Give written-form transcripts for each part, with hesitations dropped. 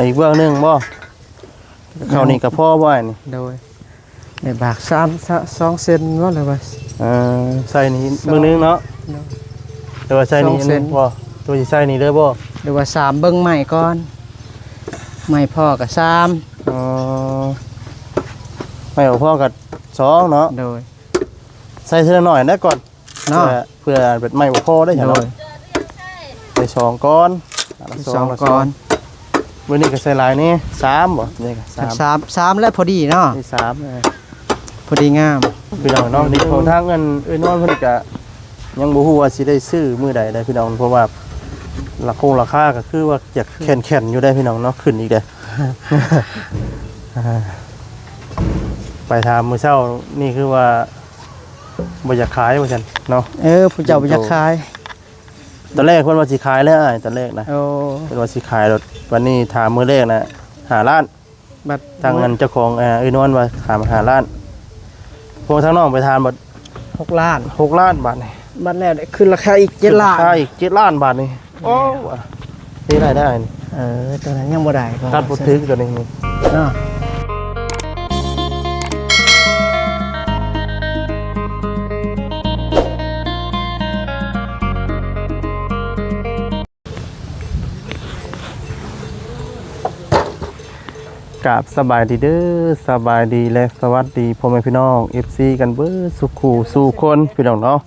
อีกเบื้องหนึงบ่เข้านี่กับพ่อบ่นี่โดยในบาก2 เซนว่าเลยว่าใส่นี่เบื้องนึงเนาะแต่ว่าใส่นี่บ่ตัวสิใส่นี่เด้อบ่หรือว่า3เบิ่งใหม่ก่อนใหม่พ่อกับ3ไม่เอาพ่อกับ2เนาะโดยใส่เท่าหน่อยนะก่อนเนาะเพื่อเป็นไม่พ่อได้อย่างน้อยใส่2ก้อน2ก้อนมื้อนี้ก็ใส่หลายนี่3บ่นี่ก็3แล้วพอดีเนาะนี่3พอดีงามพี่น้องเนาะนี่ของทางเงินนอนเพิ่นก็ยังบ่ฮู้ว่าสิได้ซื้อมื้อใดได้พี่น้องเพราะว่าราคาก็คือว่าอยากแข็งๆอยู่ได้พี่น้องเนาะขึ้นอีกเด้ไปถามมื้อเช้านี่คือว่าบ่อยากขายว่าซั่นเนาะผู้เจ้าบ่อยากขายตอนแรกเพิ่นว่าสิขายแล้วตอนแรกนะเพิ่นว่าสิขายรถวันนี้ถามมื้อแรกนะ5 ล้านบัดทางเงินเจ้าของนวลว่าถาม5 ล้านพวกทางน้องไปถามบัด6 ล้าน6 ล้านบาทนี่บัดแล้วได้ขึ้นราคาอีก7 ล้านราคาอีก7 ล้านบาทนี่โอ้นี่ได้นี่ตัวนั้นยังบ่ได้ตัดบ่ถึงตัวนี้เนาะกราบสบายดีเด้อสบายดีและสวัสดีพ่อแม่พี่น้อง FC กันเบิดสุขสู่คนพี่น้องเนาะ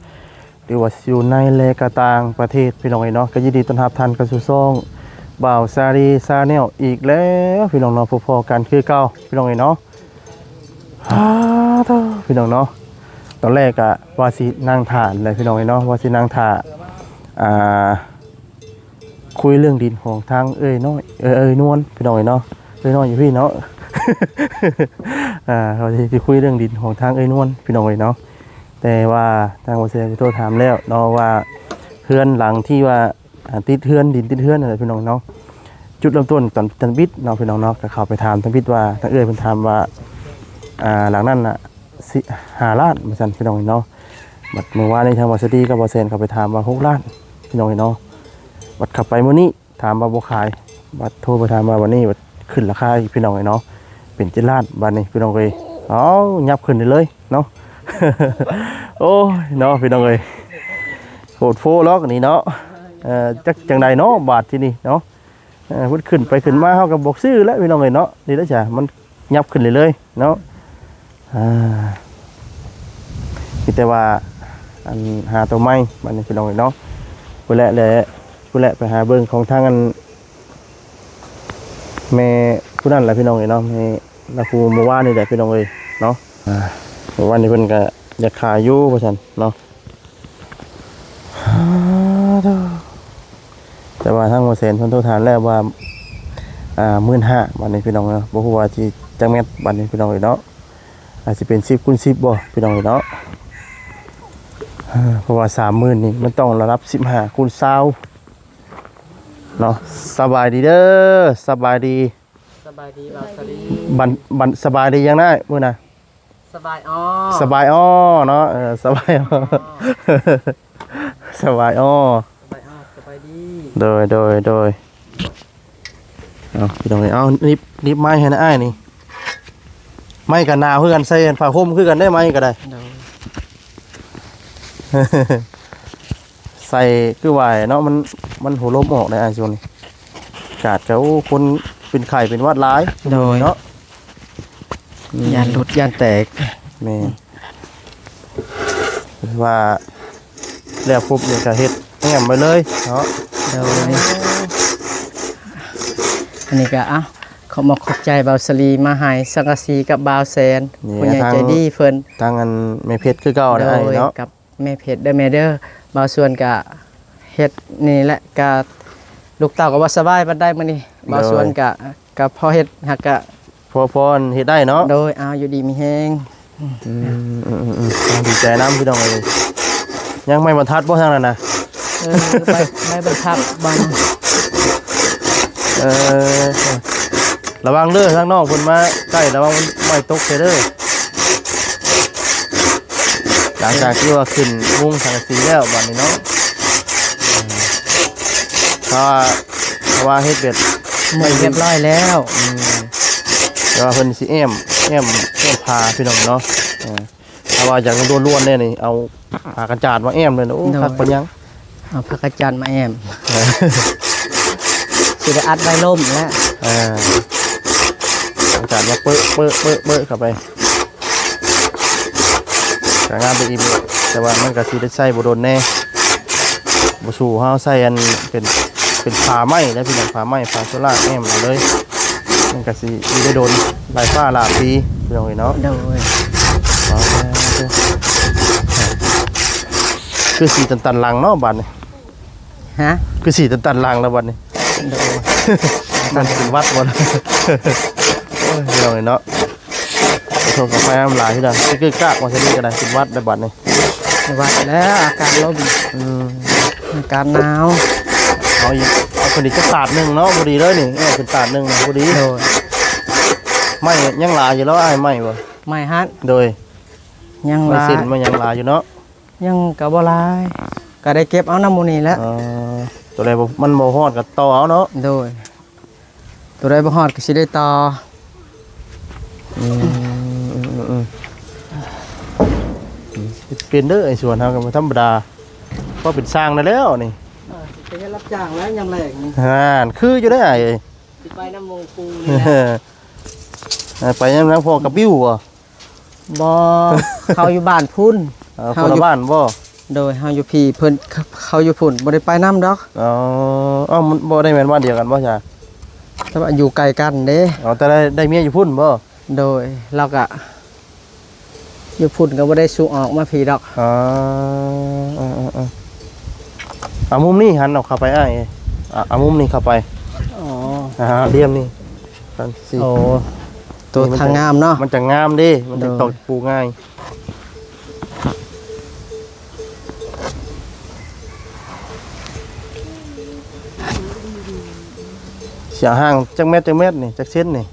หรือว่าอยู่ในและก็ต่างประเทศพี่น้องเนาะก็ยินดีต้อนรับท่านเข้าสู่ช่องบ่าวซารีซาแนลอีกแล้วพี่น้องเนาะพอๆกันคือเก่าพี่น้องเนาะพี่น้องเนาะตอนแรกอะว่าสินั่งถ่านเลยพี่น้องเนาะว่าสินั่งถ่าคุยเรื่องดินของทางน้อยนวลพี่น้องเนาะน้อยอยู่พี่เนาะเราจะคุยเรื่องดินของทางนวลพี่น้องเนาะแต่ว่าทางวเซนโทรถามแล้วเนาะว่าเฮือนหลังที่ว่าติดเฮือนดินติดเฮือนอะไรพี่น้องเนาะจุดเริ่มต้นตอนทันบิดเนาะพี่น้องเนาะก็เข้าไปถามทันบิดว่าทางเพิ่นถามว่าหลังนั้นน่ะ5 ล้านเหมือนกันพี่น้องเนาะบัดเมื่อวานนี้ทางวสดีกับวเซนเข้าไปถามว่า6 ล้านพี่น้องเนาะบัดขับไปมื้อนี้ถามว่าบ่ขายบัดโทรไปถามว่าวันนี้ขึ้นราคาพี่น้องเนาะเป็น7 ล้านบาทนี่พี่น้องยับขึ้นเลยเนาะ โอ้ยเนาะพี่น้องโหดโฟล็อกนี่เนาะจังใดเนาะบาทที่นี่เนาะพุดขึ้นไปขึ้นมาเฮากับบอกซื้อแล้วพี่น้องเนาะนี่แล้วจ้ะมันยับขึ้นเลยเนาะมีแต่ว่าอันหาตัวไม้บาทนี่พี่น้องเนาะผู้แหละไปหาเบิ่งของทางอันแม่ผู้นั้นแหละพี่น้องเนาะแม่ละครูเมื่อวานนี่แหละพี่น้องเนาะเมื่อวานนี้เพิ่นก็อยากขายอยู่ว่าซั่นเนาะแต่ว่าทางบ่แสนเพิ่นโทรถามแล้วว่า15,000บาทนี่พี่น้องเนาะบ่ฮู้ว่าสิจักแม่นบาทนี่พี่น้องเนาะอาจสิเป็น10 คูณ 10บ่พี่น้องเนาะเพราะว่า 30,000นี่มันต้องระดับ15 คูณ 20เนาะสบายดีเด้อสบายดีบ่าวสลีบันสบายดียังได้มื้อน่ะสบายเนาะสบายสบายดีโดยเอาพี่น้องเอานิบไม้ให้นะอ้ายนี่ไม้กันหนาวคือกันใส่ผ้าห่มคือกันได้ไหมก็ได้ใส่คือไหวเนาะมันหัวลมออกได้อ้ายช่วงนี้กาดเขาคนเป็นไข่เป็นวัดร้ายโดยเนาะยานหลุดยานแตกแม่ว่าแล้วปุ๊บเนี่ยก็เฮ็ดแง่มไปเลยเนาะโดยอันนี้ก็เขามาขอบใจบ่าวสลีมาให้สังกะสีกับบ่าวแสนผู้ใหญ่ใจดีเพิ่นทางอันแม่เพชรคือเก่าได้เนาะกับแม่เพชรเด้อแม่เด้อบ่าวส่วนก็เฮ็ดนี่แหละก็ลูกเต่าก็บ่สบายปานใดมื้อนี้บ่าวส่วนก็พอเฮ็ดหักก็พอเฮ็ดได้เนาะโดยอยู่ดีมีแฮงดีใจน้ำพี่น้องเลยยังไม่บรรทัดบ่ทางนั้นนะไม่บรรทัดบังระวังเด้อทางนอกคนมาใกล้ระวังไม่ตกเด้อหลังจากที่ว่าขึ้นมุ้งสังกะสีแล้วบัดนี้เนาะเพราะว่าเฮ็ดเบ็ด หมุนเรียบร้อยแล้ว แต่ว่าเพิ่นสิแอมพาพี่น้องเนาะถ้าว่าอยากล้วนๆเนี่ยนี่เอาพากันจาดมาแอมเลยนะโอ้คักปะยัง เอาผักกระจันมาแอมสิได้อัดไว้ล่มแล้ว กันจาดมาเปิ้ลเข้าไปกางานไปอีกแต่ว่ามันก็สิได้ใส่บ่โดนแน่บ่สู่เฮาใส่อันเป็นผ้าไหมแล้วพี่น้องผ้าไหมผ้าโซล่าแอมเอาเลยมันก็สิได้โดนหลายฟ้าหลายปีพี่น้องเนาะ โดย คือสีตันๆลังเนาะบัดนี้ ฮะ คือสีตันๆลังแล้วบัดนี้ โดย มันเป็นวัดบ่ล่ะโอ้ยพี่น้องเนาะโทรกับไฟน้ำลายพี่น้องคือกากว่าซะนี่ก็ได้เป็นวัดได้บัดนี้ วัดแล้วอาการลมอาการหนาว เอาอีกเอาคนอีกจะตาดหนึงเนาะพอดีเลยนี่เป็นตาดหนึงพอดี โดย ไม่ยังหลายอยู่แล้วอ้ายไม่บ่ ไม่ฮัด โดย ยัง ไม่ ลา สิ้นมันยังหลายอยู่เนาะ ยังกะบ่ลายก็ได้เก็บเอาน้ำมูนี่แล้ว ตัวใดบ่มันบ่ฮอดก็ต่อเอาเนาะ โดยตัวใดบ่ฮอดก็สิได้ต่อ เป็นเด้อไอ้ส่วนเฮาก็บ่ธรรมดาเพราะเป็นสร้างได้แล้วนี่ เป็นรับจ้างแล้วยามแรกนี่ คืออยู่ได้ไอ้ สิไปน้ำมงปู ไปยังนั้นพอกับบิ้วบ่ บ่เขาอยู่บ้านพุ่น คนละบ้านบ่ โดยเฮาอยู่พี่เพิ่นเขาอยู่พุ่นบ่ได้ไปน้ำดอก อ๋อมันบ่ได้แม่นบ้านเดียวกันบ่จ้ะ แต่ว่าอยู่ไกลกันเด้ แต่ได้เมียอยู่พุ่นบ่ โดยเราก็อยู่พุ่นก็บ่ได้สูออกมาพี่ดอก มุมนี้หันออกเข้าไปอ้ายมุมนี้เข้าไป อ๋อ เลี่ยมนี่กันสิ โอ้ตัวทางงามเนาะ มันจะงามเด้มันจะตกปูง่ายเสียห่างจักเม็ดนี่จักเส้นนี่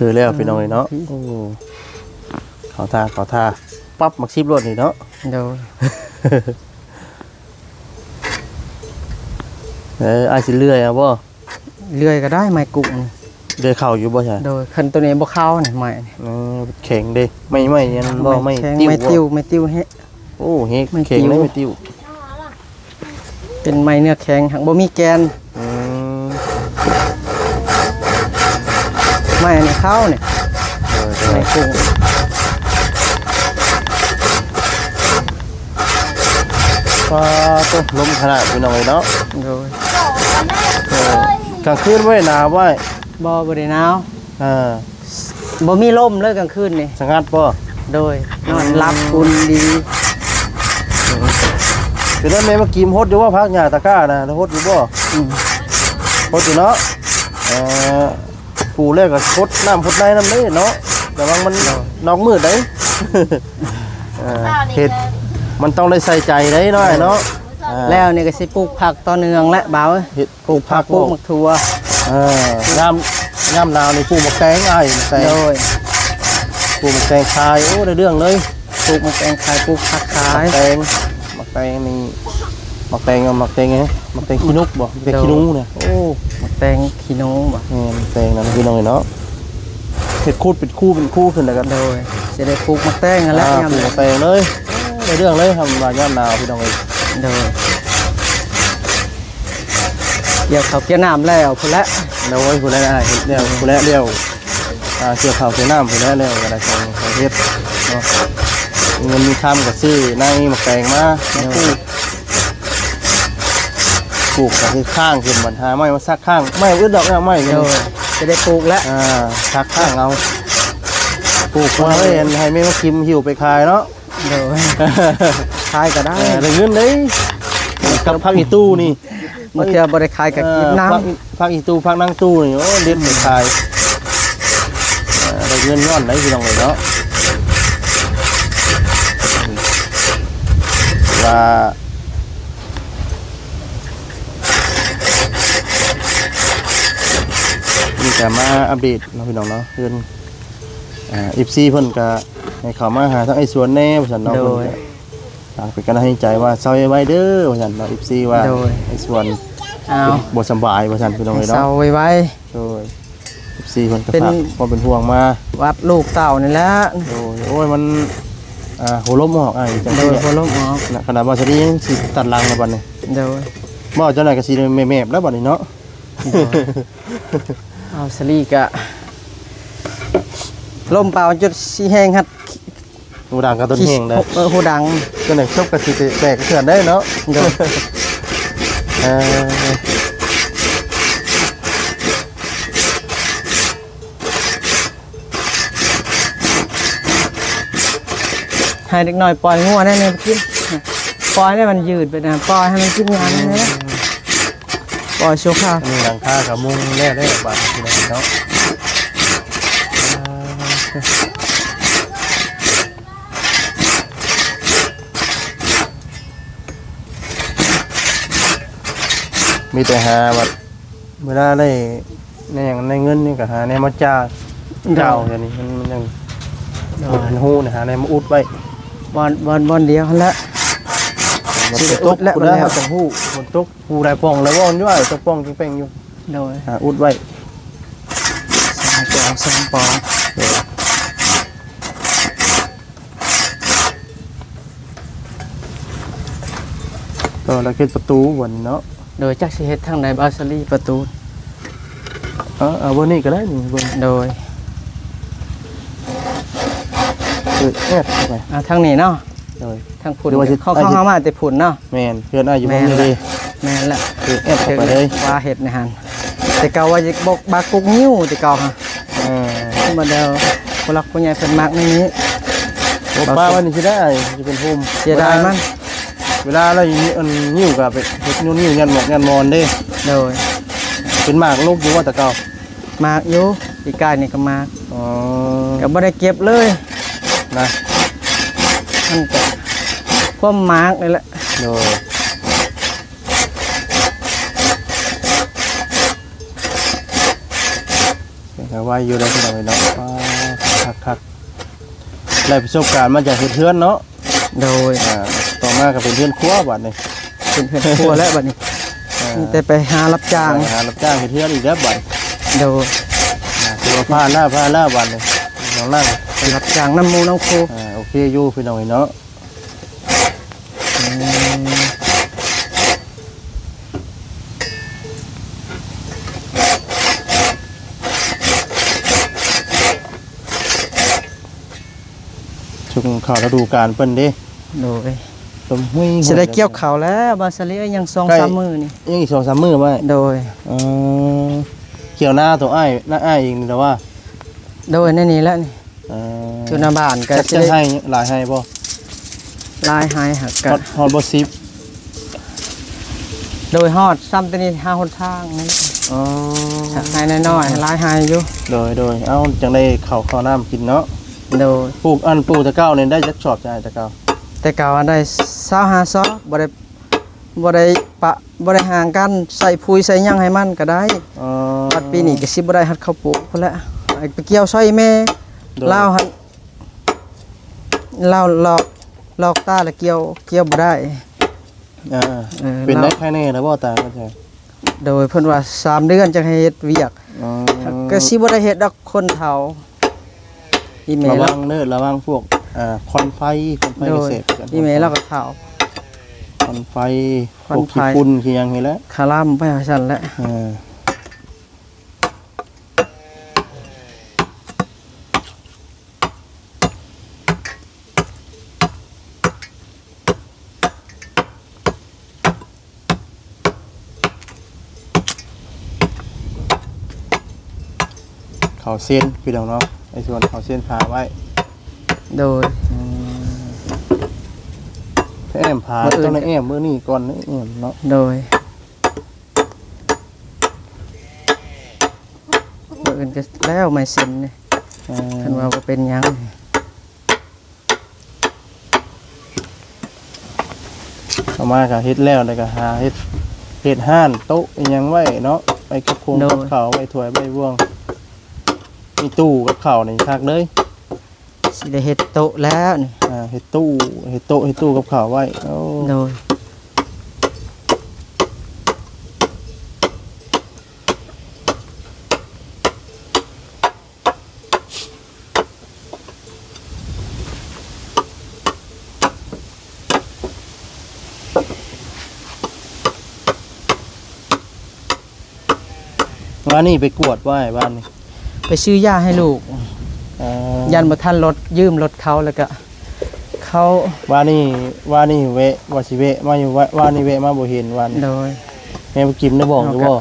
คือแล้วพี่น้องเนาะโอ้ขอท่าปั๊บมักซิบรถนี่เนาะ โดย อาสิเลื่อยบ่ เลื่อยก็ได้ไม้กุ้ง เลื่อยเข่าอยู่บ่ใช่ โดยคันตัวนี้บ่เข้านี่ไม้ แข็งเด้ไม่ยันบ่ไม่ แข็ง ติ้ว ไม่ติ้วเฮ็ด โอ้เฮกแข็งเลยไม่ติ้ว เป็นไม้เนื้อแข็งหักบ่มีแกนไม้อันนี้เข้านี่ไม้กุ้ง ก็ต้ลมขนาดพี่น้องเนาะ โดย กลางคืนไว้หนาวไว้ บ่ได้หนาว อ่า บ่มีลมเลยกลางคืนนี่ สงัดบ่ โดยนอนหลับอุ่นดี คือนั้นแม่มากิมฮดอยู่ว่าพักหญ้าตะกร้านะฮดอยู่บ่ฮดอยู่เนาะปูแรกก็ฮดน้ำฮดในน้ำได้เนาะแต่ว่ามันนอกมืดได้เฮ็ดมันต้องได้ใส่ใจได้น้อยเนาะ แล้วนี่ก็สิปลูกผักต่อเนื่องและบ่าว เฮ็ดปลูกผัก ปลูกมะทั่ว งามหนาวนี่ปลูกมะแตงอ้ายมะแตง โดย ปลูกมะแตงคายโอ้ได้เรื่องเลย ปลูกมะแตงขายปลูกผักขาม ะ ย แตงนี่มะแตงไงมะแตงขี้นกบ่มะแตงขี้นุ้งเนี่ยโอ้ มะแตงขี้หนูบ่ มะแตงนั่นพี่น้องเนาะเฮ็ดคูดเป็นคู่ขึ้นแล้วกัน โดยสิได้ปลูกมะแตงนั่นแหละ ป ยาม ลูกมะแตงเลยได้เรื่องเลยทำลายย่ามหนาวพี่น้องเอ้ย โดยเดี๋ยวเขาเกี่ยวน้ำแล้วพุ่นละ แล้วไว้ผู้ใดได้เฮ็ดแล้วผู้ใดเลี้ยวเกี่ยวข้าวเกี่ยวน้ำผู้ใดแล้วก็ได้ของเฮ็ดเนาะเงินมีคำก็ซื้อในมะแตงมาปลูกก็คือข้างขึ้นบรรทาไม้มาซักข้างไม้อึดดอกไม้ โดยจะได้ปลูกแล้ว ซักข้างเอาปลูกมาเลยให้แม่มาคิมหิวไปขายเนาะ โดยขายก็ได้ ได้เงินเลยกับพักอีตู้นี่ บางทีบ่ได้ขายก็กินน้ พักอีตู้พักนั่งตู้นี่โอ้เด็ดไปขายได้เงินย้อนไหนพี่น้องเลยเนาะว่า นี่ก็มาอัปเดตเนาะพี่น้องเนาะเพิ่นFC เพิ่นก็ให้เข้ามาหาทั้งไอ้สวนแน่ว่าซั่นเนาะเพิ่นก็ฝากเป็นกำลังใจว่าเซาไว้เด้อว่าซั่นเนาะ FC ว่าไอ้สวน เอา บ่สบายว่าซั่นพี่น้องเอ้ย เศร้า เนาะ ไว้ โดย FC เพิ่นก็ฝากความเป็นห่วงมา วัดลูกเต่านี่แหละ โอ้ยมันหัวล้มออกจัง โด ซี่ ยพอลมออก ขนาดว่าสิยังสิตัดรังแล้วบัดนี้ โดย บ่เจ้าหน่อยก็สิแม่ๆแล้วบัดนี้เนาะ เอาสลีกะลมเปล่าจุดสีแห้งฮัด หูดังกับต้นแห้งได้ หูดัง ก็ไหนชอบกับสิแตกเถื่อนได้เนาะ โดย ให้เด็กน้อยปล่อยงัวได้เนี่ยกินปล่อยให้มันยืดไปนะปล่อยให้มันกินงานนะปล่อยโชว์ข้าว นี่หลังคากับมุงแน่ได้บาดทีเนาะมีแต่หาแบบเวลาได้ในอย่างในเงินนี่ก็หาในมาจ้าเจ้าอย่างนี้มันยังมันหูนะหาในมาอุดไว้ บอลเดียวละ มันตกกูได้จังหูมันตกหูได้ป่องแล้วว่อนด้วยตกป่องจริงเป่งอยู่ โดย หาอุดไว้ สามปอง ต่อแล้วขึ้นประตูวันเนาะ โดยจักสิเฮ็ดทางใดบาสลีประตู เอาบนนี้ก็ได้นี่บน โดย แอบเข้าไป ทางนี้เนาะ โดย ทางผุนเข้ามาแต่ผุนเนาะ แมนเพื่อนอยู่ห้องนี้ดี แม่นแหละ แอบเข้าไปเลย ว่าเห็ดในหันแต่เก่าว่าจะบอกบากุกนิ้วแต่เก่าฮะมาเดาคนรักคนใหญ่เพิ่นมากในนี้ ป้าวันนี้จะได้จะเป็นภูมิ เสียดายมัน เวลาเราอย่างนี้นิ้วกับไปนิ้วยันหมอกยันมอนเด้ โดย เป็นหมากลูกอยู่ว่าแต่เก่าม ากอยู่ปีกายนี่ก็มาก อ๋อ ก็บ่ได้เก็บเลย นะ มันก็ความมากนี่แหละ โดยแต่ว่าอยู่ได้ที่ไหนเนาะคักได้ประสบการณ์มาจากเพื่อนเนาะ โดย ต่อมาก็เป็นเพื่อนครัวบัดนี้ เป็นเพื่อนครัวแล้วบัดนี้มีแต่ไปหารับจ้าง หารับจ้างเพื่อนอีกแล้วบัด โดย ตัวผ้าหน้าบัดนี้น้องนั่ง ไปรับจ้างน้ำมูน้ำคู โอเคอยู่พี่น้องเนาะช่วงข่าวฤดูกาลเปิ้นเด้ โดย ต้มหุ้ย สิได้เกี่ยวข้าวแล้วบาสลียัง2-3มื้อนี่ ยังอีก2-3มื้อมั้ย โดย เกี่ยวหน้าตัวอ้ายหน้าอ้ายเองแต่ว่า โดยในนี้แหละนี่อยู่หน้าบ้านก็สิ จะ ได้ ให้หลายให้บ่ ลายหายหักกัน ฮอดบ่ซิป โดยฮอดซ้ำตัวนี้5หนทางนี่ อ๋อ หักหายน้อยๆลายหายอยู่ โดยเอ้าจังได้ข้าวน้ำกินเนาะ โดย ปลูกตะเก้าเนี่ยได้จักชอบใจตะเก้า แต่เก่าอันได้25ซอกบ่ได้ห่างกันใส่ปุ๋ยใส่หยังให้มันก็ได้ อ๋อ ปัดปีนี้ก็สิบ่ได้หัดข้าวปลูกพุ่นแหละไปเกี่ยวซอยแม่ลาวหันลาวลอกตาแล้วเกี่ยวบ่ได้ เป็นได้แค่นี้แล้วบ่ตาก็ใช่ โดยเพิ่นว่า3 เดือนจังให้เฮ็ดเวียก อ๋อ ก็สิบ่ได้เฮ็ดดอกคนเฒ่าอีเม ระ ล วังระวังพวกควันไฟเกษตร อีเมลเราก็เฒ่า ควันไฟพวกขี้ฝุ่นขี้หยังนี่แหละ คาร่ำไปหาฉันแหละ เขาเส้นพี่น้องเนาะไอ้ส่วนเขาเส้นพาไว้ โดย แอมพาต้องในแอมมื้อนี้ก่อนแอมเนาะ โดยบ่อื่นก็แล้วไม่เซ็นนี่คันว่าบ่เป็นหยัง เอามาก็เฮ็ดแล้วแล้วก็หาเฮ็ดห้านโต๊ะอิหยังไว้เนาะไปกับพงกับข้าวไว้ถ้วยไว้บ่วง มีตู้กับข้าวนี่คักเลย สิได้เฮ็ดโต๊ะแล้วนี่ เฮ็ดตู้เฮ็ดโต๊ะเฮ็ดตู้กับข้าวไว้โอ้ โดย ว่านี่ไปกวดไว้บ้านนี่ ไปซื้อยาให้ลูก ยันบ่ทันรถยืมรถเขาแล้วก็เขา ว่านี่เวะว่าสิเวะมาอยู่ว่านี่เวะมาบ่เห็นวัน โดย แม่บ่กินได้บอกอยู่บ่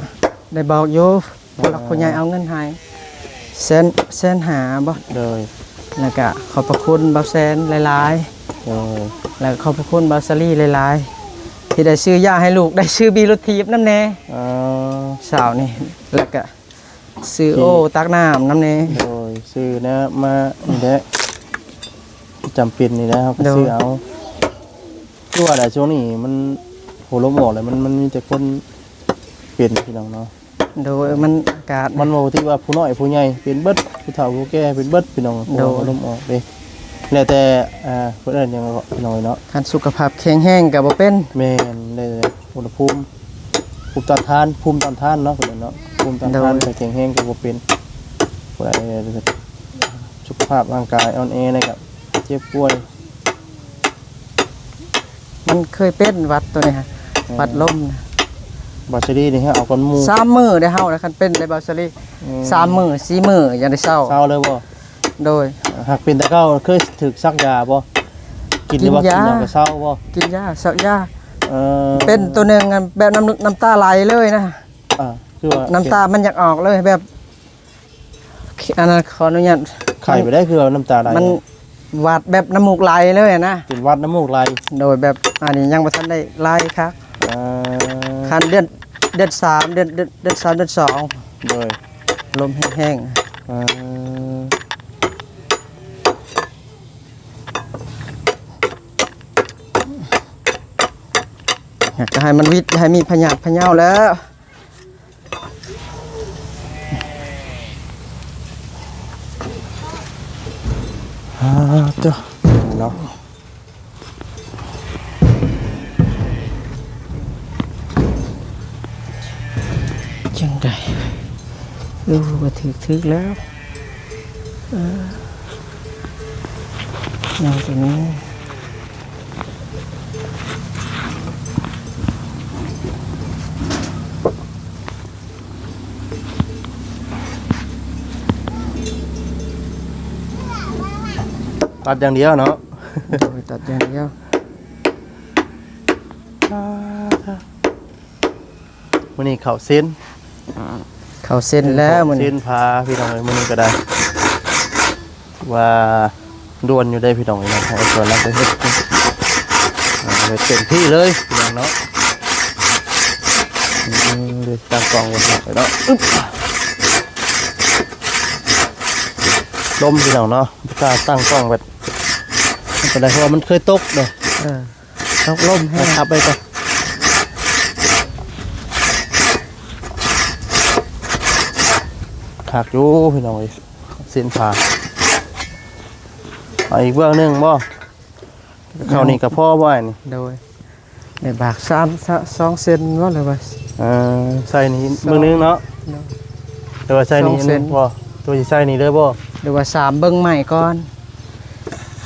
ได้บอกอยู่ผู้หลักผู้ใหญ่เอาเงินให้แสนหาบ่ เลย แล้วก็ขอบพระคุณบ่าวแสนหลาย เลย ๆแล้วก็ขอบพระคุณบ่าวสลีหลายๆที่ได้ซื้อยาให้ลูกได้ซื้อบีรถถีบน้ำแน่ อ่า สาวนี่แล้วก็ซื้อโอ้ตักน้ำน้ำแน่ โดยซื้อนะมานี่แหละจำเป็นนี่นะครับ โดย ซื้อเอาคือว่าแต่ช่วงนี้มันโหลมออกเลยมันมีแต่คนเปลี่ยนพี่น้องเนาะ โดยมันอากาศ มันบ่ที่ว่าผู้น้อยผู้ใหญ่เป็นเบิดผู้เฒ่าผู้แก่เป็นเบิดพี่น้อง โดย โหลมออกเด้แล้วแต่เพิ่นเอิ้นหยังก็พี่น้อยเนาะ คันสุขภาพแข็งแรงก็บ่เป็น แม่นได้เลยอุณหภูมิต้านทานภูมิต้านทานเนาะคนเนาะภูมิต้านทานไปแข็งแรงก็บ่เป็นผู้ใดสุขภาพร่างกายอ่อนแอนะครับเจ็บป่วย มันเคยเป็นหวัดตัวนี้ฮะหวัดลมนะ บาตรีนี่ฮะเอาก้อนหมู 3 มื้อได้เฮาแล้วคันเป็นได้บ่าวสลี3 มื้อ4 มื้อยังได้เศร้า เศร้าเลยบ่ โดย หากเป็นแต่เก้าเคยถึกซักยาบ่กินหรือว่า กิ กิน นยา ยาก็เศร้าบ่ กินยาสักยา เออ เป็นตัวหนึงอะแบบน้ำตาไหลเลยนะ คือว่า น้ำตามันอยากออกเลยแบบอันนั้นขออนุญาต ไข่ไปได้คือว่าน้ำตาไหล มันหวัดแบบน้ำมูกไหลเลยอะนะ เป็นหวัดน้ำมูกไหล โดยแบบอันนี้ยังบ่ทันได้ไหลครับ เอ่อ คันเดือน3เดือน3เดือน โดย 2ลมแห้ง เอ่อ ๆอยากจะให้มันวิทย์ให้มีพยาธิพะเยาแล้ว เจ้าเนาะ จังไดดูว่าถึกแล้วอย่างตัวนี้ ตัดอย่างเดียวเนาะ โดยตัดอย่างเดียว มื้อนี้เข้าเส้น เข้าเส้นแล้วมัน เส้นพาพี่น้องเอ้ยมื้อนี้ก็ได้ว่าด่วนอยู่ได้พี่น้องเอ้ยเนาะให้ส่วนรับไปเฮ็ดเต็มที่เลยพี่น้องเนาะเดี๋ยวตั้งกล้องไว้เนาะอึ๊บลมพี่น้องเนาะบ่กล้าตั้งกล้องแบบก็ได้เพราะว่ามันเคยตกเด้อ ตกลมแห้ง ขับไปก่อนขักอยู่พี่น้องเอ้ยเส้นผ่าเอาอีกเบื้องหนึงบ่เข้านี่กับพ่อบ่ไอ้นี่ โดยในบาก2เซนว่าเลยว่า ใส่นี่เบื้องหนึงเนาะแต่ว่าใส่นี่ 2เซน บ่ตัวสิใส่นี่เด้อบ่ หรือว่า3เบิ่งใหม่ก่อน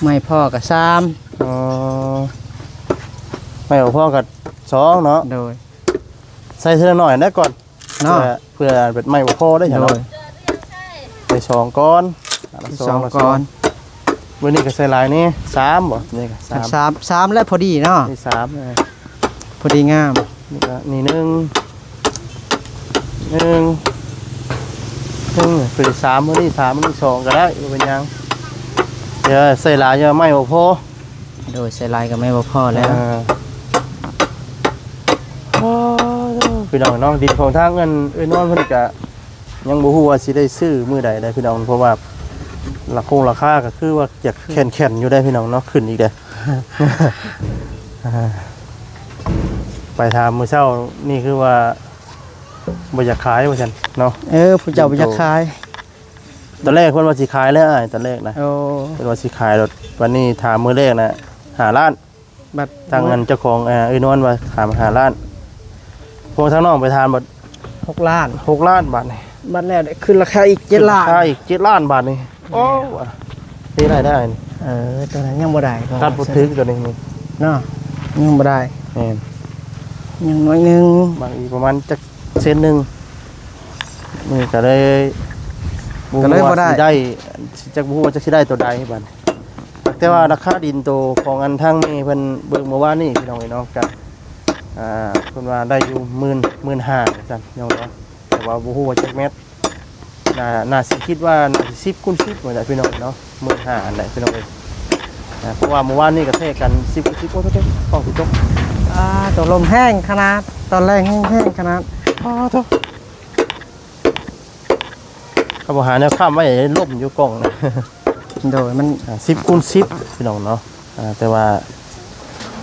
ใหม่พ่อกับ3 อ๋อไม่เอาพ่อกับ2เนาะ โดย ใส่เท่าน้อยนะก่อน เนาะ เพื่อเป็นไม่บ่พอได้ใช่ โด เนาะ ย ใส่2ก้อนละ สอง ละ ก่อน มื้อนี้ก็ใส่หลายนี่3บ่นี่ก็3 3แล้วพอดีเนาะ นี่3นะ พอดีงาม นี่ก็นี่หนึ่งเป็น3มื้อนี้3มื้อนี้2ก็ได้บ่เป็นหยังเดี๋ยวใส่หลายจะไม่บ่พอ โดยใส่ลายก็ไม่บ่พอแล้ว พี่น้องดินของทางเงินนอนเพิ่นก็ยังบ่ฮู้ว่าสิได้ซื้อมื้อใดได้พี่น้องเพราะว่าราคาก็คือว่าอยากแข็งๆอยู่ได้พี่น้องเนาะขึ้นอีกเด้ ไปถามมื้อเช้านี่คือว่าบ่อยากขายว่าซั่นเนาะ ผู้เจ้าบ่อยากขาย ตอนแรกเพิ่นว่าสิขายแล้วอ้ายตอนแรกนะ โอ้ เพิ่นว่าสิขายรถวันนี้ถามมื้อแรกนะ5 ล้าน บัด ทางเงินเจ้าของเอ้ยนวลว่าถาม5 ล้านพวกทางน้องไปทานบัด 6 ล้าน 6 ล้านบาทนี่ บัดแล้วได้ขึ้นราคาอีก7 ล้าน ค่าอีก7 ล้านบาทนี่โอ้ว่ะนี่รายได้นี่ ตัวนั้นยังบ่ได้ คาดบ่ถึงตัวนี้นี่ เนาะยังบ่ได้ แม่น ยังน้อยหนึง บางอีกประมาณจักเซนหนึงนี่ก็เลยว่าสิได้จักบ่ฮู้ว่าจะสิได้ตัวใดบัดแต่ว่าราคาดินตัวของอันทางนี้เพิ่นเบิ่งเมื่อวานนี้พี่น้องเอ้ยเนาะก็เพิ่นว่าได้อยู่15,000ซั่นพี่น้องเนาะแต่ว่าบ่ฮู้ว่าจักเม็ดน่าสิคิดว่าน่าสิ10 คูณ 10ว่าจะพี่น้องเนาะ15,000อันใดพี่น้องเอ้ยเพราะว่าเมื่อวานนี้ก็แทกกัน10 คูณ 10โอ้โหต้องสิตก ตัวลมแห้งขนาดตอนแรกแห้งขนาด โธ่เขาบอกหาแนวข้ามไว้ให้ล่มอยู่กล่องนะ โดยมัน 10 คูณ 10พี่น้องเนาะแต่ว่า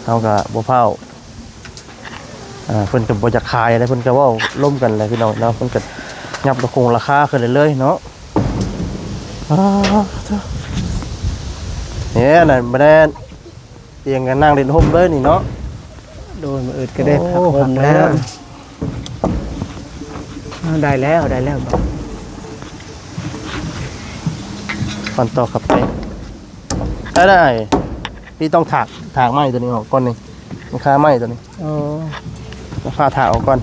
เฮาก็บ่เผาเพิ่นก็บ่อยากขายอะไรเพิ่นก็เว้าล่มกันแหละพี่น้องเนาะเพิ่นก็ยับคงราคาขึ้นเรื่อยๆเนาะเนี่ยนั่นบ่ได้เตียงกันนั่งเล่นห่มเลยนี่เนาะ โดยมืออื่นก็ได้พักลมแล้วได้แล้วบ่ ก่อนต่อขับไปได้พี่ต้องถากไม้ตัวนี้ออกก่อนนี่มันคาไม้ตัวนี้ โอ้ แล้วพาถากออกก่อน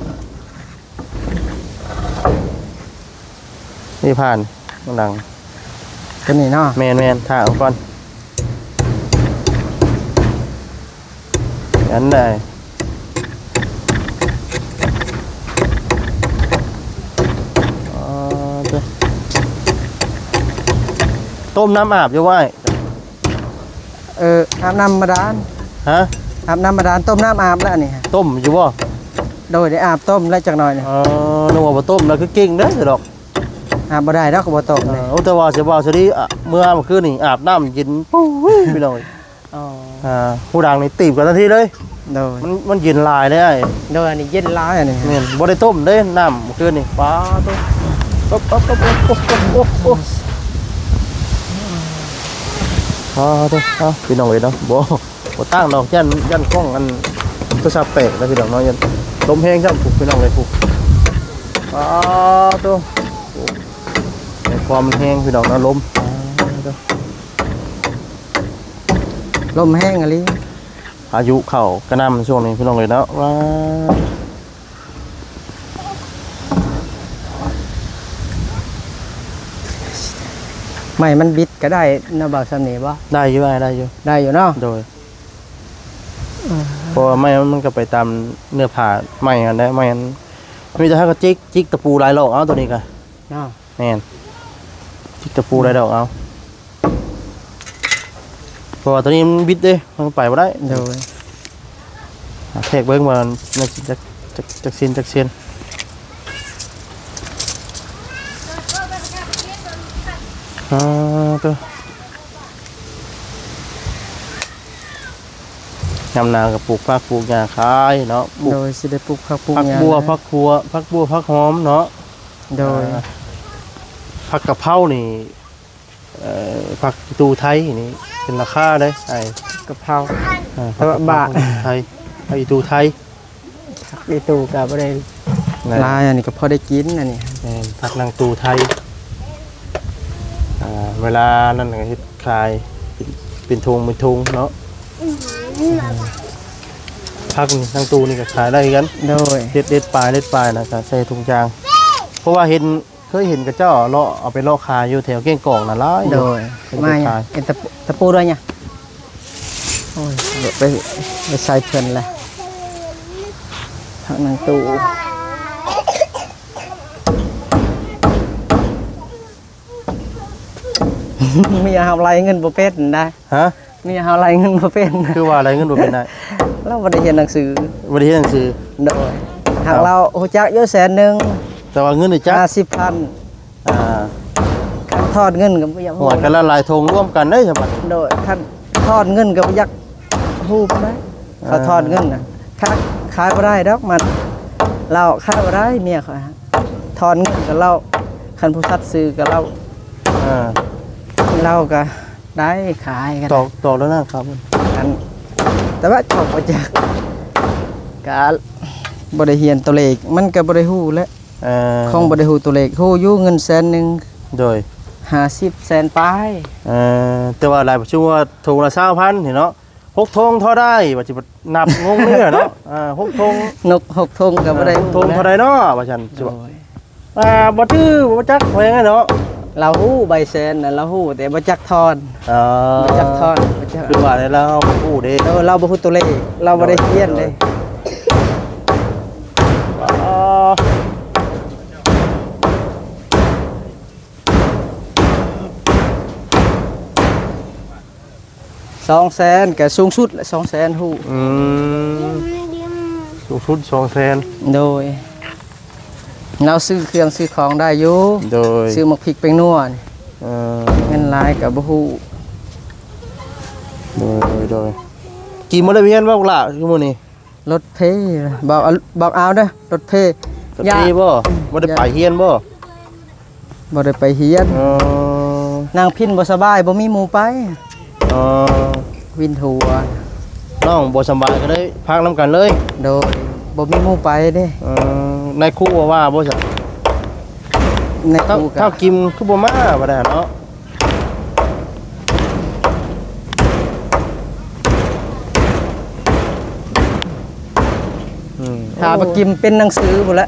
นี่ผ่านดัง ตัวนี้เนาะ แมนถากออกก่อนงั้นได้ต้มน้ำอาบอยู่ไว้ อาบน้ำบาดาล ฮะ อาบน้ำบาดาลต้มน้ำอาบแล้วนี่ฮะ ต้มอยู่บ่ โดยได้อาบต้มแล้วจักหน่อยนี่ นึกว่าบ่ต้มแล้วคือเก่งเด้อสิดอก อาบบ่ได้ดอกก็บ่ต้มเลย แต่ว่าสิว่าสิดีเมื่อคืนนี่อาบน้ำเย็นปุ้ยพี่น้อง อ๋อ ผู้ดังนี่ตีบกันทันทีเลย โดย มันเย็นลายเลยไอ้ โดยอันนี้เย็นร้ายอันนี้ แม่นบ่ได้ต้มเด้น้ำเมื่อคืนนี่ป้าต้มป๊บโอ้พี่น้องเอ้ยเนาะบ่ตั้งดอกยันกล้องอันโทรศัพท์แตกแล้วพี่น้องเนาะยันลมแห้งจังผูกพี่น้องเลยผูกป้าตัวในความมันแห้งพี่น้องเนาะลม ลมแห้งอะไร อายุเข้ากระนำช่วงนี้พี่น้องเลยเนาะว่าไม่มันบิดก็ได้นะบ่าวสำนีบ่ ได้อยู่ได้อยู่ ได้อยู่เนาะ โดยเพราะว่าไม่มันก็ไปตามเนื้อผ่าไม่กันได้ไม่กันมีแต่ถ้าก็จิกตะปูลายหลอกเอาตัวนี้กัน เนาะ แม่นจิกตะปูลายดอกเอาเพราะว่าตัวนี้มันบิดเด้มันไปบ่ได้ โดย แทกเบิ้งมาจักเซียนตัวยำนากับปลูกผักปลูกหญ้าขายเนาะปลูก โดยสิได้ปลูกผักปลูก ผัก หญ้า บัวผักผักหอมเนาะ โดย ผักกะเพรานี่ผักตูไทยนี่เป็นราคาเลยไอ้ กะเพรา ผักบะไทยผักตูไทย ผักอีตูก็บ่ได้ลายอันนี้ก็พอได้กินอันนี้ ผักนางตูไทยเวลานั่นก็เฮ็ดขายเป็นทุงเนาะผักนางตูนี่ก็ขายได้กัน โดย เด็ดปลายนะก็ใส่ถุงยางเพราะว่าเคยเห็นกระเจ้าเลาะเอาไปเลาะขายอยู่แถวเก้งกองน่ะหลาย โดยมาเนี่ยเอ็นตะปูด้วยเนี่ยโอ้ยเดี๋ยวไปใส่เพิ่นแหละผักนางตูมีหาไรเงินบ่เป็นได้ ฮะ มีหาไรเงินบ่เป็น คือว่าอะไรเงินบ่เป็นได้ เราบ่ได้เรียนหนังสือ บ่ได้เฮ็ดหนังสือ โดยหากเราฮู้จักอยู่100,000 แต่ว่าเงินนี่จัก 50,000 อ่า การทอดเงินก็บ่อยาก หัวกันละลายทงร่วมกันได้ใช่ปะ โดยคันทอดเงินก็บ่อยากฮู้ปานใดเขาทอดเงินน่ะขายบ่ได้ดอกมันเราขายบ่ได้เมียเขาฮะทอดเงินกับเราคันผู้ซัดซื้อกับเรา อ่า เราก็ได้ขายกัน ตอกแล้วนะครับ กันแต่ว่าจบมาจากการบริเฮียนตัวเลขมันก็บริหูแล้ว ของบริหูตัวเลขหูอยู่เงินแสนหนึ่ง โดย 50 แสนปลาย แต่ว่าหลายประชุมว่าถุงละ20,000เห็นเนาะ6ธงเท่าได้ว่าสินับงงเนี่ยเนาะ6ธง นก6 ธงก็บ่ได้ ธงเท่าใดเนาะว่าซั่นสิ โด ว่าย บ่ถือบ่จักแพงเนาะ เราหู้ใบแสนน่ะเราหู้แต่บ่จักทอนบ่จักทอนบ่จัก คือว่าได้แล้วผู้เด้ เราบ่ฮู้ตัวเลขเราบ่ได้เขียนเลย 200,000ก็สูงสุดละ200,000ฮู้ สูงสุด200,000 โดยเราซื้อเครื่องซื้อของได้อยู่ โดย ซื้อหมักพริกไปนัวนี่เงินหลายก็บ่ฮู้ โดยกี่มื้อได้เวียนบ่ล่ะคือมื้อนี้ รถเพบอกเอาเด้อรถเพ ตะกี้บ่ได้ไปเฮียนบ่ บ่ได้ไปเฮียนนางพินบ่สบายบ่มีหมู่ไปวินทัวร์ น้องบ่สบายก็ได้พักนํกันเลย โดยบ่มีหมู่ไปเด้ ในครูว่าบ่ซะ ในครู ข้าวกินคือบ่มาบ่ได้เนาะถ้าบ่กินเป็นหนังสือพุ่นละ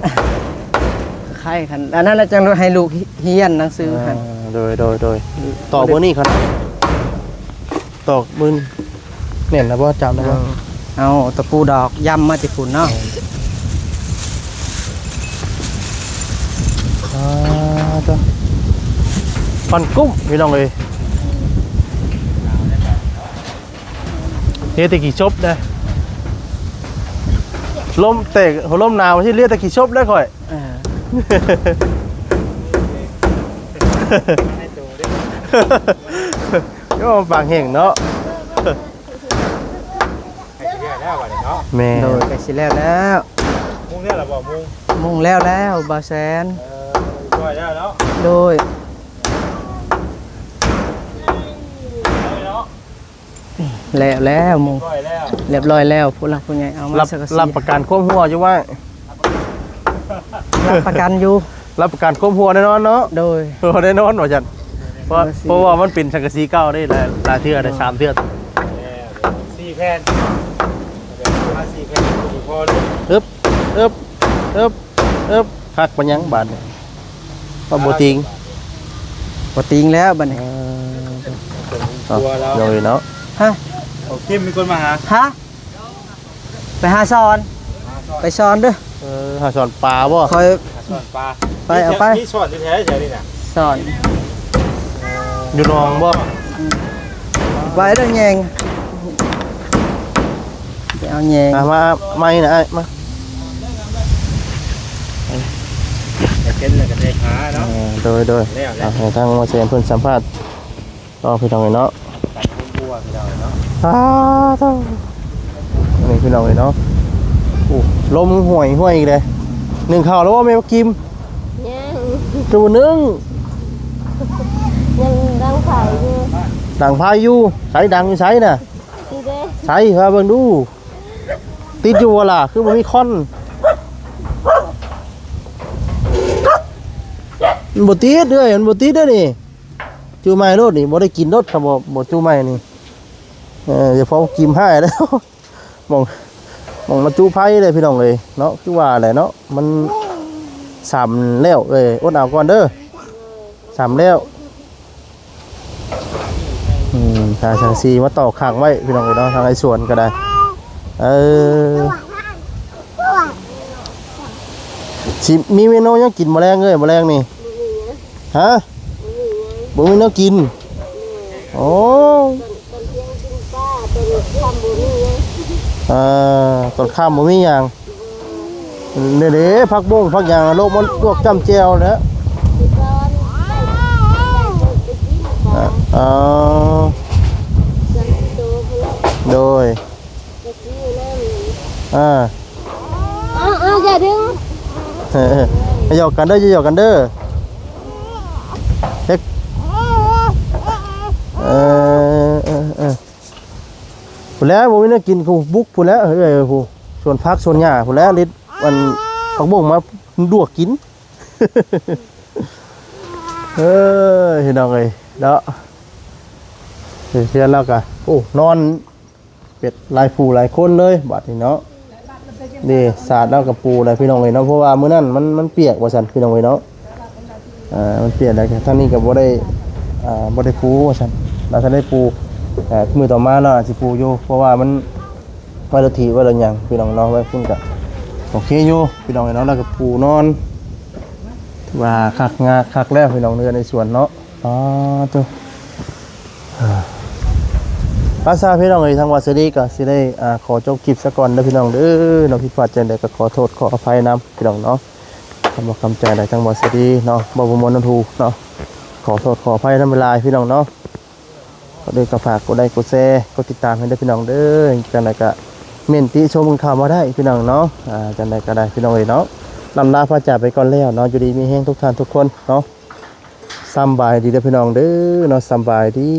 ใครคันอันนั้นจังให้ลูกเฮียนหนังสือหั่น โดยตอกมื้อนี้ครับตอกมื้อแน่นนะบ่จำได้บ่ เอาตะปูดอกยำมาติพุ่นเนาะ ฟันกุ้งพี่น้องเลยเรียกตะกี้ชบนะลมเตะหัวลมหนาวที่เรียกตะกี้ชบได้ค่อยก็ปากแห้งเนาะแม่ โดยก็สิแล้วแล้ว มุ้งเนี่ยหรอบ่มุ้ง มุ่งแล้วบ่าวแสน ช่วยได้แล้ว โดยแล้วมุ่ง ช่วยแล้ว เรียบร้อยแล้วผู้หลักผู้ใหญ่เอามา รับประกันควบหัวอยู่ว่า รับประกันอยู่ รับประกันควบหัวแน่นอนเนาะ โดย แน่นอนว่าจันเพราะว่ามันเป็นสังกะสีเก่าได้หลายเทื่อได้3เทื่อ 4 แผ่นเดี๋ยวมา4 แผ่นอีกพอเลย อึบคักปัญญังบาดนี่ก็บ่ติง บ่ติงแล้วบัดนี้ ตัวแล้ว เลยเนาะ ฮะ โอเคมีคนมาหา ฮะไปหาสอนไปสอนเด้อ หาสอนปลาบ่ คอย สอนปลา ไปเอาไป นี่สอนแท้ๆใช่นี่น่ะ สอน อยู่หนองบ่ ไปเด้อแยงไปเอาแยง มาไม่นะไอ้มา จะเก็นแล้วก็ได้หาเนาะ โดยทางมาเซียนเพิ่นสัมภาษณ์ก็พี่น้องเนาะ ตัดพุ่มบัวพี่เราเนาะ นี่พี่น้องเนาะลมห่วยอีกเลย1ข้าวแล้วว่าแม่กิม ยัง ตัวนึง ยังดังไผ่อยู่ ดังพายุใช้ดังอยู่ใช้น่ะ ที่เด้ ใช้พาเบิ่งดูติดอยู่บ่ล่ะคือบ่มีคอนมันบ่ติดเด้อมันบ่ติดเด้อนี่จูไม้รถนี่บ่ได้กินรถครับบ่จูไม้นี่เดี๋ยวพอกิมให้แล้วมองมาจูไผเลยพี่น้องเลยเนาะคือว่าแหละเนาะมัน3แล้วอดเอาก่อนเด้อ3แล้วทางสังสีมาต่อข้างไว้พี่น้องเลยเนาะทางไอ้สวนก็ได้สิมีเมนูยังกินแมลงเลยแมลงนี่ฮะบ่มีแนวกินโอ้ ต้นเพียงกินป้าต้นทำบุญนี่ยัง ตอนข้ามบ่มีหยังเด้ๆผักบุ้งผักหยังโลกมันลวกจ้ำแจ่วแล้ว ที่ตอนได้ไปกินป้า จันโตพลัง โดย ตะกี้นั่นอย่าดึง หยอกกันเด้ออย่าหยอกกันเด้อเฮ็ด พุ่นแล้วบ่มีแนวกินกูบุกพุ่นแล้วเฮ้ยผู้ส่วนพักส่วนหญ้าพุ่นแล้วลิดมันผักบุ้งมาลวกกิน เห็นเอาไงเนาะเสียแล้วกะโอ้นอนเป็ดหลายผู้หลายคนเลยบัดนี้เนาะนี่สาดแล้วกับปูอะไรพี่น้องเอ้ยเนาะเพราะว่ามื้อนั้นมันเปียกว่าซั่นพี่น้องเอ้ยเนาะมันเปียกแล้วทางนี้ก็บ่ได้ปูว่าซั่นเราถ้าได้ปูมื้อต่อมาเนาะสิปูอยู่เพราะว่ามันไว้ละทีไว้ละหยังพี่น้องเนาะไว้พุ่นก็โอเคอยู่พี่น้องเอ้ยเนาะแล้วก็ปูนอนว่าคักแล้วพี่น้องเนื้อในสวนเนาะอ๋อตัวภาษาพี่น้องเอ้ยทางวัดเสดีก็สิได้ขอจบคลิปซะก่อนเด้อพี่น้องเด้อเนาะผิดพลาดจังใดก็ขอโทษขออภัยนำพี่น้องเนาะคำบอกคำใจใดทางวัดเสดีเนาะบ่ประมวลนำถูกเนาะขอโทษขออภัยนำเวลาพี่น้องเนาะก็ได้ก็ฝากกดไลค์กดแชร์กดติดตามให้ได้พี่น้องเด้อจังใดก็เม่นติชมข่าวมาได้พี่น้องเนาะจังใดก็ได้พี่น้องเอ้ยเนาะลำลาพระจากไปก่อนแล้วเนาะอยู่ดีมีแห้งทุกท่านทุกคนเนาะสำบายดีเด้อพี่น้องเด้อเนาะสำบายดี